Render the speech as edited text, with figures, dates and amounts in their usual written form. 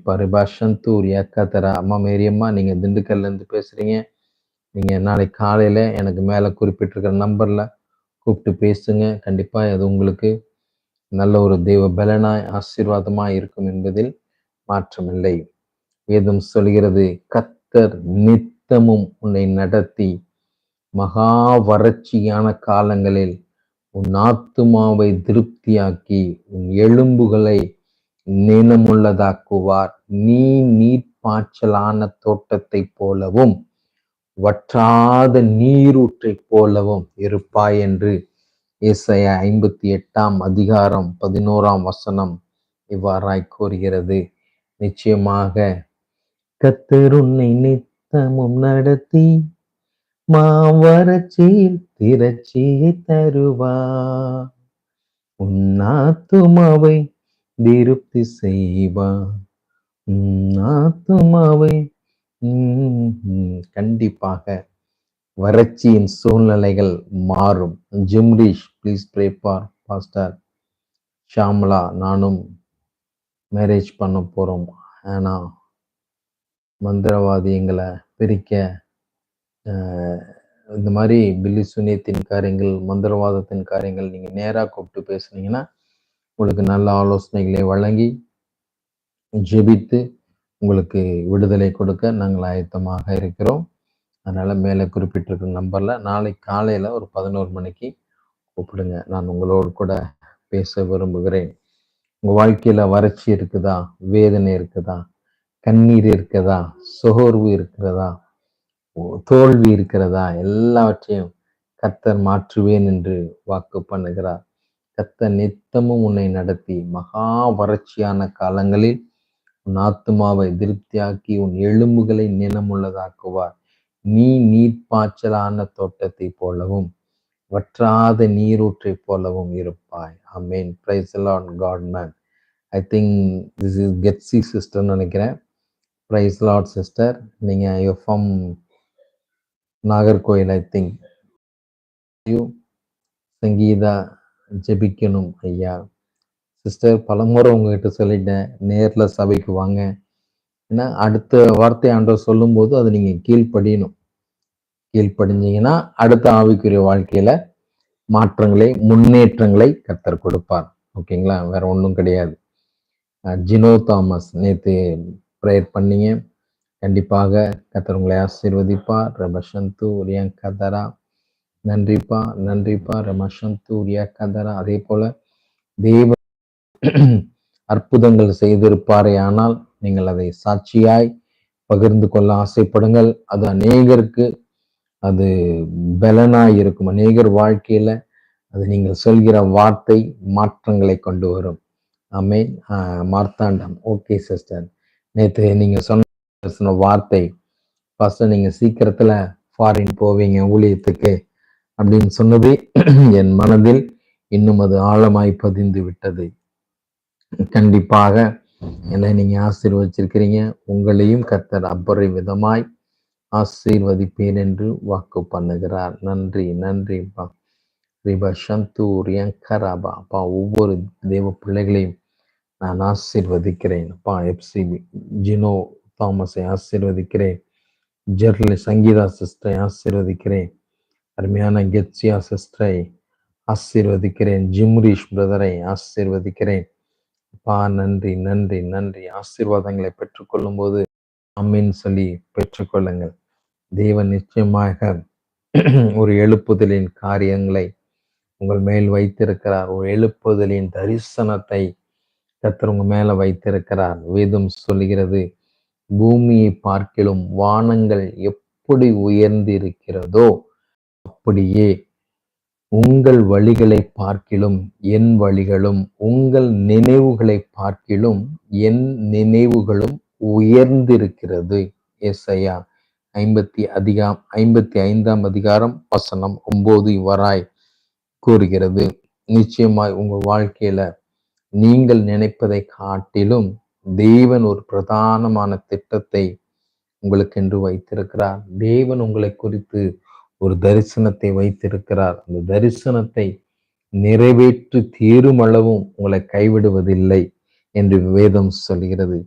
கண்டிப்பா. ரிபாஷந்தூர் ஏக்காத்தரா. அம்மா மேரியம்மா, நீங்க திண்டுக்கல்லேருந்து பேசுறீங்க. நீங்க நாளைக்கு காலையில எனக்கு மேல குறிப்பிட்டிருக்கிற நம்பர்ல கூப்பிட்டு பேசுங்க. கண்டிப்பா அது உங்களுக்கு நல்ல ஒரு தெய்வ பலனாய், ஆசீர்வாதமாய் இருக்கும் என்பதில் மாற்றமில்லை. வேதம் சொல்கிறது, கர்த்தர் நித்தமும் உன்னை நடத்தி மகா வறட்சியான காலங்களில் உன் ஆத்துமாவை திருப்தியாக்கி உன் எலும்புகளை நினமுள்ளதாக்குவார். நீ நீர்ப்பாய்ச்சலான தோட்டத்தைப் போலவும் வற்றாத நீரூற்றைப் போலவும் இருப்பாய் என்று ஏசாயா 58 அதிகாரம் 11 இவ்வாறாய் கூறுகிறது. நிச்சயமாக கர்த்தர் உன்னை நித்தமும் நடத்தி மாவறட்சியில் திரட்சியை தருவார். உன் ஆத்துமாவை திருப்தி செய்வார். உன் ஆத்துமாவை கண்டிப்பாக வறட்சியின் சூழ்நிலைகள் மாறும். Jimrish, please pray for pastor Shamla. நானும் மேரேஜ் பண்ண போறோம். ஆனா மந்திரவாதி எங்களை பிரிக்க இந்த மாதிரி பில்லி சுனியத்தின் காரியங்கள், மந்திரவாதத்தின் காரியங்கள் நீங்க நேரா கூப்பிட்டு பேசுனீங்கன்னா உங்களுக்கு நல்ல ஆலோசனைகளை வழங்கி ஜெபித்து உங்களுக்கு விடுதலை கொடுக்க நாங்கள் ஆயத்தமாக இருக்கிறோம். அதனால மேலே குறிப்பிட்டிருக்கிற நம்பர்ல நாளைக்கு காலையில ஒரு 11 மணிக்கு கூப்பிடுங்க. நான் உங்களோடு கூட பேச விரும்புகிறேன். உங்க வாழ்க்கையில வறட்சி இருக்குதா? வேதனை இருக்குதா? கண்ணீர் இருக்கிறதா? சோர்வு இருக்கிறதா? தோல்வி இருக்கிறதா? எல்லாவற்றையும் கர்த்தர் மாற்றுவேன் என்று வாக்கு பண்ணுகிறார். கர்த்தர் நித்தமும் உன்னை நடத்தி மகா வறட்சியான காலங்களில் உன் ஆத்துமாவை திருப்தியாக்கி உன் எலும்புகளை நினமுள்ளதாக்குவார். நீ நீர்ப்பாய்ச்சலான தோட்டத்தை போலவும் வற்றாத நீரூற்றை போலவும் இருப்பாய். Amen. Praise the Lord. God man. I think this is Getsy சிஸ்டர்னு நினைக்கிறேன். Praise Lord sister. நீங்க FM Nagercoil I think Sangeetha ஜெபிக்கணும் ஐயா. சிஸ்டர் பலமுறை உங்ககிட்ட சொல்லிட்டேன், நேர்ல சபைக்கு வாங்க. ஏன்னா அடுத்த வார்த்தை ஆண்டவர் சொல்லும்போது அதை நீங்க கீழ்ப்படியணும். கீழ்ப்படிஞ்சீங்கன்னா அடுத்த ஆவிக்குரிய வாழ்க்கையில மாற்றங்களை, முன்னேற்றங்களை கர்த்தர் கொடுப்பார். ஓகேங்களா? வேற ஒன்றும் கிடையாது. ஜினோ தாமஸ் நேற்று ப்ரேயர் பண்ணீங்க. கண்டிப்பாக கர்த்தர் உங்களை ஆசீர்வதிப்பார். ரமசந்து ரியாங்கதரா, நன்றிப்பா நன்றிப்பா. ரமசந்து ரியாங்கதரா. அதே போல தேவ அற்புதங்கள் செய்திருப்பாரே, ஆனால் நீங்கள் அதை சாட்சியாய் பகிர்ந்து கொள்ள ஆசைப்படுங்கள். அது அநேகருக்கு அது பலனாய் இருக்கும். அநேகர் வாழ்க்கையில அது நீங்கள் சொல்கிற வார்த்தை மாற்றங்களை கொண்டு வரும். ஆமென். மார்த்தாண்டம். ஓகே சிஸ்டர், நேற்று நீங்க சொன்ன வார்த்தை, ஃபர்ஸ்ட் நீங்க சீக்கிரத்துல ஃபாரின் போவீங்க ஊழியத்துக்கு அப்படின்னு சொன்னது என் மனதில் இன்னும் அது ஆழமாய் பதிந்து விட்டது. கண்டிப்பாக என்னை நீங்க ஆசீர்வதிச்சிருக்கிறீங்க. உங்களையும் கர்த்தர் அபரிவிதமாய் ஆசீர்வதிப்பேன் என்று வாக்கு பண்ணுகிறார். நன்றி நன்றிப்பா. அப்பா, ஒவ்வொரு தேவ பிள்ளைகளையும் நான் ஆசீர்வதிக்கிறேன். அப்பா, எப்சிபி ஜினோ தாமஸை ஆசீர்வதிக்கிறேன். ஜெர்லி சங்கீதா சிஸ்டரை ஆசீர்வதிக்கிறேன். அருமையான கெட்சியா சிஸ்டரை ஆசீர்வதிக்கிறேன். ஜிம்ரீஷ் பிரதரை ஆசீர்வதிக்கிறேன். அப்பா, நன்றி நன்றி நன்றி. ஆசீர்வாதங்களை பெற்றுக்கொள்ளும் போது அம்மின்னு சொல்லி பெற்றுக்கொள்ளுங்கள். தேவன் நிச்சயமாக ஒரு எழுப்புதலின் காரியங்களை உங்கள் மேல் வைத்திருக்கிறார். ஒரு எழுப்புதலின் தரிசனத்தை கர்த்தர் உங்க மேல வைத்திருக்கிறார். வேதம் சொல்லுகிறது, பூமியை பார்க்கிலும் வானங்கள் எப்படி உயர்ந்து இருக்கிறதோ அப்படியே உங்கள் வழிகளை பார்க்கிலும் என் வழிகளும், உங்கள் நினைவுகளை பார்க்கிலும் என் நினைவுகளும் உயர்ந்திருக்கிறது. ஏசாயா 55 அதிகாரம் வசனம் 9 இவ்வாறாய் கூறுகிறது. நிச்சயமாய் உங்கள் வாழ்க்கையில நீங்கள் நினைப்பதை காட்டிலும் தேவன் ஒரு பிரதானமான திட்டத்தை உங்களுக்கென்று வைத்திருக்கிறார். தேவன் உங்களை குறித்து ஒரு தரிசனத்தை வைத்திருக்கிறார். அந்த தரிசனத்தை நிறைவேற்றி தீரும் அளவும் உங்களை கைவிடுவதில்லை என்று வேதம் சொல்கிறது.